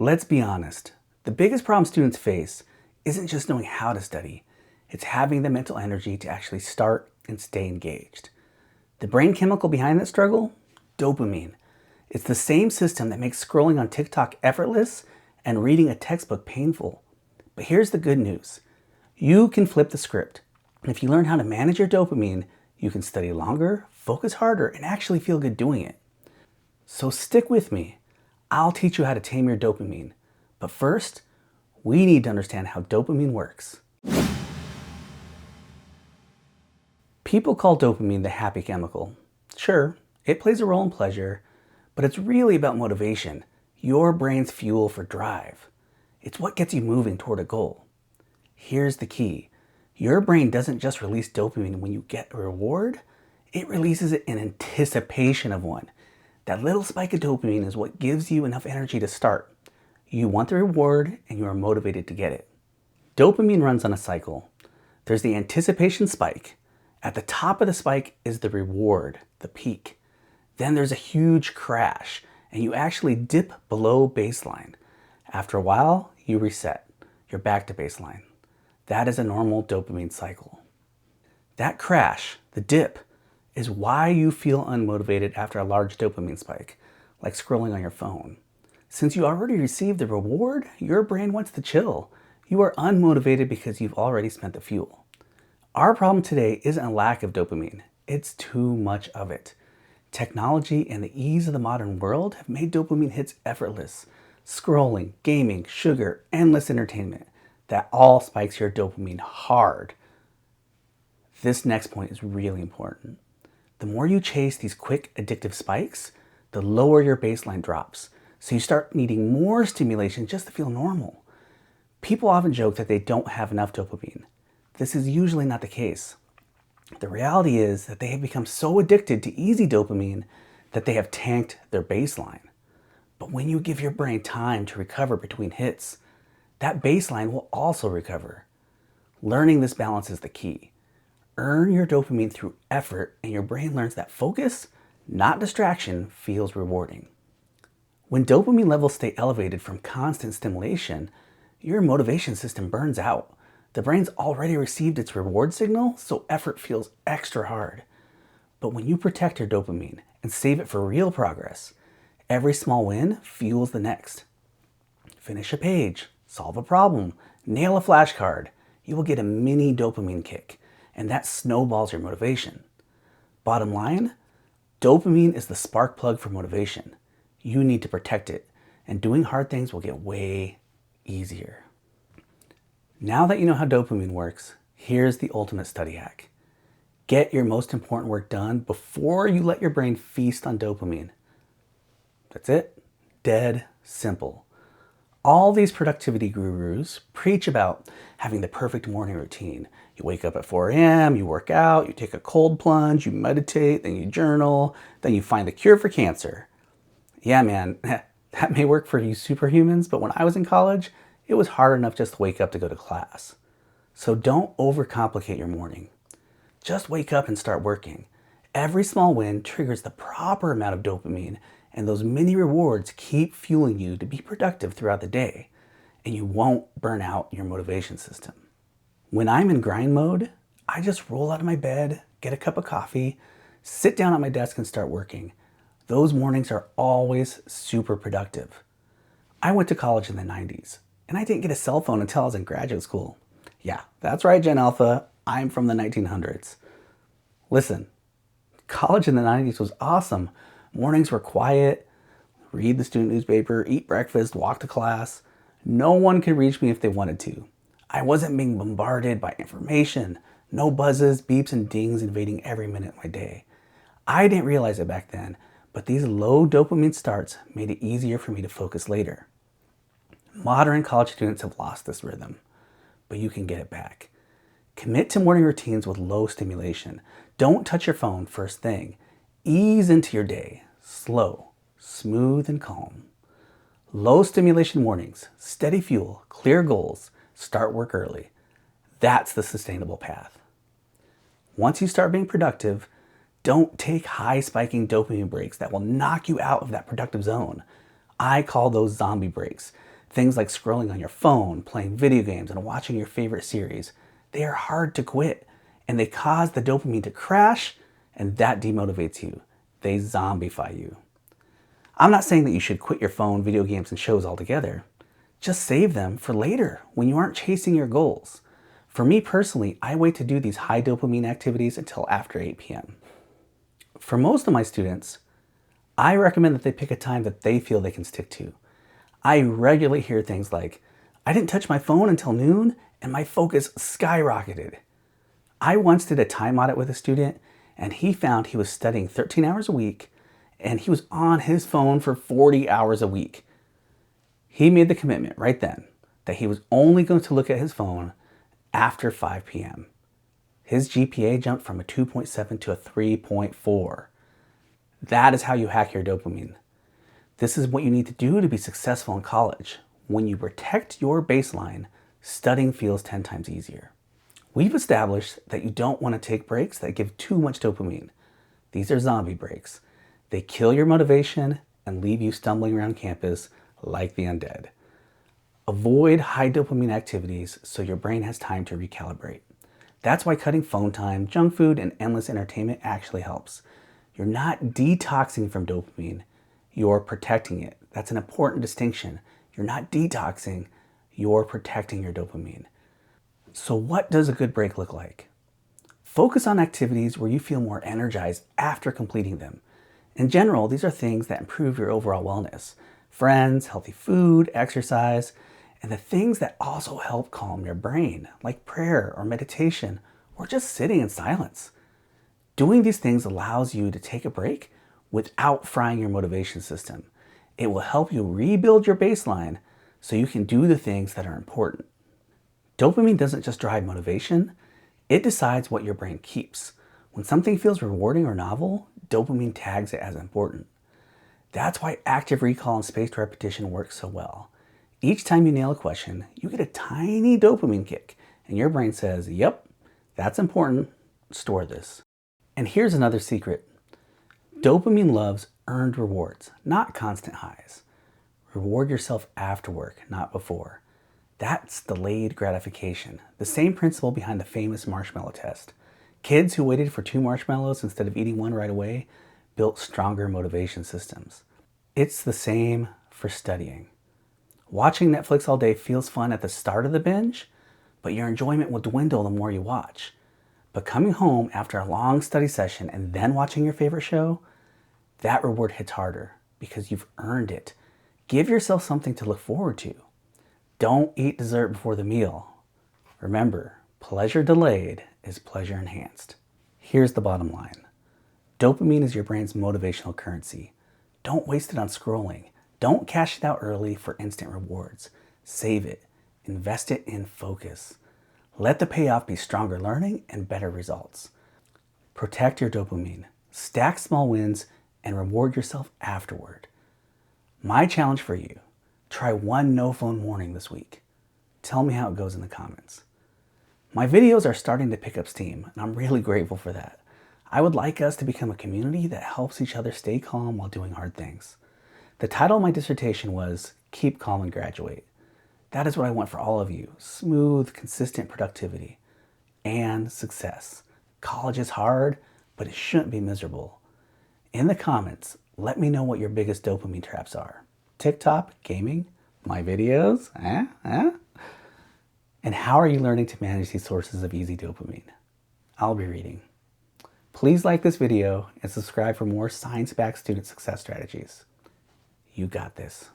Let's be honest, the biggest problem students face isn't just knowing how to study, it's having the mental energy to actually start and stay engaged. The brain chemical behind that struggle? Dopamine. It's the same system that makes scrolling on TikTok effortless and reading a textbook painful. But here's the good news. You can flip the script. If you learn how to manage your dopamine, you can study longer, focus harder, and actually feel good doing it. So stick with me. I'll teach you how to tame your dopamine. But first, we need to understand how dopamine works. People call dopamine the happy chemical. Sure, it plays a role in pleasure, but it's really about motivation, your brain's fuel for drive. It's what gets you moving toward a goal. Here's the key. Your brain doesn't just release dopamine when you get a reward, it releases it in anticipation of one. That little spike of dopamine is what gives you enough energy to start. You want the reward and you are motivated to get it. Dopamine runs on a cycle. There's the anticipation spike. At the top of the spike is the reward, the peak. Then there's a huge crash and you actually dip below baseline. After a while, you reset. You're back to baseline. That is a normal dopamine cycle. That crash, the dip, is why you feel unmotivated after a large dopamine spike, like scrolling on your phone. Since you already received the reward, your brain wants to chill. You are unmotivated because you've already spent the fuel. Our problem today isn't a lack of dopamine, it's too much of it. Technology and the ease of the modern world have made dopamine hits effortless. Scrolling, gaming, sugar, endless entertainment. That all spikes your dopamine hard. This next point is really important. The more you chase these quick addictive spikes, the lower your baseline drops. So you start needing more stimulation just to feel normal. People often joke that they don't have enough dopamine. This is usually not the case. The reality is that they have become so addicted to easy dopamine that they have tanked their baseline. But when you give your brain time to recover between hits, that baseline will also recover. Learning this balance is the key. Earn your dopamine through effort and your brain learns that focus, not distraction, feels rewarding. When dopamine levels stay elevated from constant stimulation, your motivation system burns out. The brain's already received its reward signal, so effort feels extra hard. But when you protect your dopamine and save it for real progress, every small win fuels the next. Finish a page, solve a problem, nail a flashcard, you will get a mini dopamine kick, and that snowballs your motivation. Bottom line, dopamine is the spark plug for motivation. You need to protect it, and doing hard things will get way easier. Now that you know how dopamine works, here's the ultimate study hack. Get your most important work done before you let your brain feast on dopamine. That's it. Dead simple. All these productivity gurus preach about having the perfect morning routine. You wake up at 4 a.m., you work out, you take a cold plunge, you meditate, then you journal, then you find the cure for cancer. Yeah, man, that may work for you superhumans, but when I was in college, it was hard enough just to wake up to go to class. So don't overcomplicate your morning. Just wake up and start working. Every small win triggers the proper amount of dopamine, and those mini rewards keep fueling you to be productive throughout the day, and you won't burn out your motivation system. When I'm in grind mode, I just roll out of my bed, get a cup of coffee, sit down at my desk and start working. Those mornings are always super productive. I went to college in the 90s, and I didn't get a cell phone until I was in graduate school. Yeah, that's right, Gen Alpha. I'm from the 1900s. Listen, college in the 90s was awesome. Mornings were quiet, read the student newspaper, eat breakfast, walk to class. No one could reach me if they wanted to. I wasn't being bombarded by information, no buzzes, beeps, and dings invading every minute of my day. I didn't realize it back then, but these low dopamine starts made it easier for me to focus later. Modern college students have lost this rhythm, but you can get it back. Commit to morning routines with low stimulation. Don't touch your phone first thing. Ease into your day, slow, smooth, and calm. Low stimulation mornings, steady fuel, clear goals, start work early. That's the sustainable path. Once you start being productive, don't take high spiking dopamine breaks that will knock you out of that productive zone. I call those zombie breaks. Things like scrolling on your phone, playing video games, and watching your favorite series. They are hard to quit, and they cause the dopamine to crash, and that demotivates you. They zombify you. I'm not saying that you should quit your phone, video games, and shows altogether. Just save them for later when you aren't chasing your goals. For me personally, I wait to do these high dopamine activities until after 8 p.m. For most of my students, I recommend that they pick a time that they feel they can stick to. I regularly hear things like, I didn't touch my phone until noon and my focus skyrocketed. I once did a time audit with a student and he found he was studying 13 hours a week and he was on his phone for 40 hours a week. He made the commitment right then that he was only going to look at his phone after 5 p.m. His GPA jumped from a 2.7 to a 3.4. That is how you hack your dopamine. This is what you need to do to be successful in college. When you protect your baseline, studying feels 10 times easier. We've established that you don't want to take breaks that give too much dopamine. These are zombie breaks. They kill your motivation and leave you stumbling around campus like the undead. Avoid high dopamine activities so your brain has time to recalibrate. That's why cutting phone time, junk food, and endless entertainment actually helps. You're not detoxing from dopamine, you're protecting it. That's an important distinction. You're not detoxing, you're protecting your dopamine. So what does a good break look like? Focus on activities where you feel more energized after completing them. In general, these are things that improve your overall wellness. Friends, healthy food, exercise, and the things that also help calm your brain, like prayer or meditation, or just sitting in silence. Doing these things allows you to take a break without frying your motivation system. It will help you rebuild your baseline so you can do the things that are important. Dopamine doesn't just drive motivation, it decides what your brain keeps. When something feels rewarding or novel, dopamine tags it as important. That's why active recall and spaced repetition work so well. Each time you nail a question, you get a tiny dopamine kick, and your brain says, yep, that's important, store this. And here's another secret. Dopamine loves earned rewards, not constant highs. Reward yourself after work, not before. That's delayed gratification, the same principle behind the famous marshmallow test. Kids who waited for 2 marshmallows instead of eating one right away built stronger motivation systems. It's the same for studying. Watching Netflix all day feels fun at the start of the binge, but your enjoyment will dwindle the more you watch. But coming home after a long study session and then watching your favorite show, that reward hits harder because you've earned it. Give yourself something to look forward to. Don't eat dessert before the meal. Remember, pleasure delayed is pleasure enhanced. Here's the bottom line. Dopamine is your brain's motivational currency. Don't waste it on scrolling. Don't cash it out early for instant rewards. Save it. Invest it in focus. Let the payoff be stronger learning and better results. Protect your dopamine. Stack small wins and reward yourself afterward. My challenge for you, try 1 no phone morning this week. Tell me how it goes in the comments. My videos are starting to pick up steam, and I'm really grateful for that. I would like us to become a community that helps each other stay calm while doing hard things. The title of my dissertation was Keep Calm and Graduate. That is what I want for all of you. Smooth, consistent productivity and success. College is hard, but it shouldn't be miserable. In the comments, let me know what your biggest dopamine traps are. TikTok, gaming, my videos, And how are you learning to manage these sources of easy dopamine? I'll be reading. Please like this video and subscribe for more science-backed student success strategies. You got this.